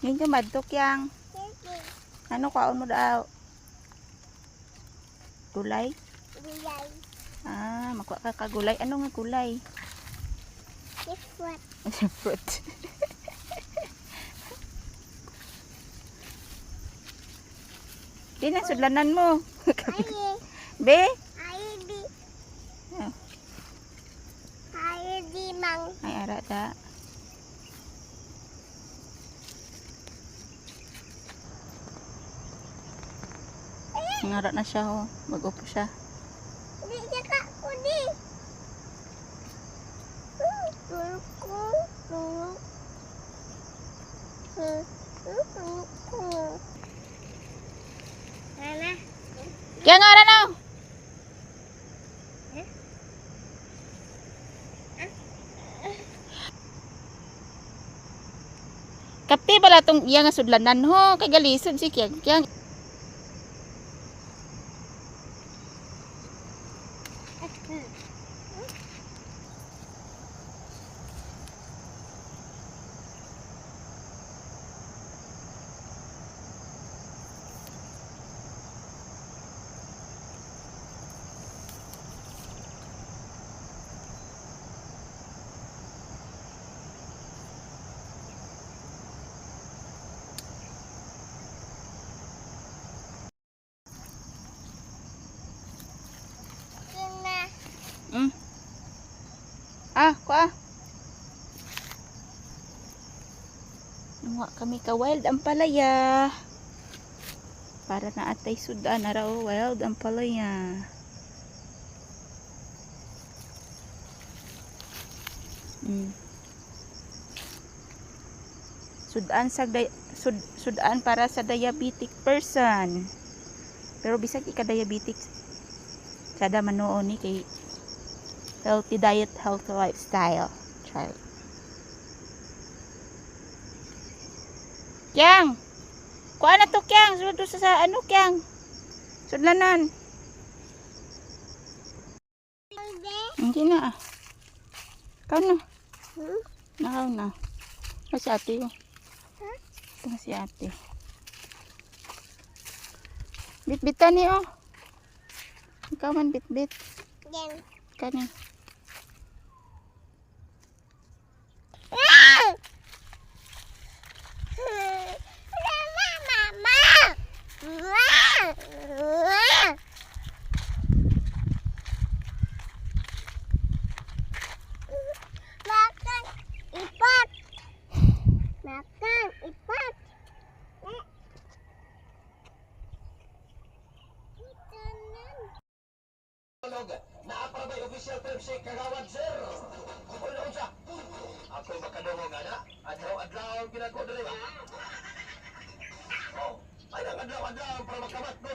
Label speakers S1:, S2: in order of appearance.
S1: Hindi madtok yang. Ano kaon mo daw? Gulay?
S2: Gulay.
S1: Ah, makuha ka kagulay. Ano nga gulay?
S2: Fruit.
S1: Fruit. Di na sudlanan mo.
S2: Aye.
S1: Be?
S2: Aye di.
S1: Oh.
S2: Aye di mang.
S1: Ay ara ta. Ngara na siya ho. Mag-upo siya.
S2: Di ka ko di. Tulko. Tulko. Tulko. Nana.
S1: Kaya ngara na. Kapti pala tong iya nga sudlanan ho. Kay galisod si Kyang.
S2: Kina.
S1: Kuha. Nunga kami ka wild ang palaya. Para na atay sudan na raw wild ang palaya. Sudan para sa diabetic person. Pero bisag ika-diabetic sada manoon ni kay healthy diet, healthy lifestyle. Try. Kyang! Kuha na to, Kyang! Sunod sa ano, Kyang? Sudlanan. Hindi na. Ikaw na. Nakaw na. Ito si ate yun. Ito si ate. Bit-bitan niyo. Ikaw man bit-bit.
S2: Yan.
S1: Kani.
S2: Makan ipat. Makan ipat.
S3: Naapabay official film si Kagawad Sir. Wala siya. Ako'y makadungog ana. Adlaw-adlaw ginagawa dali ba? Oh, ay adlaw-adlaw para makamat no.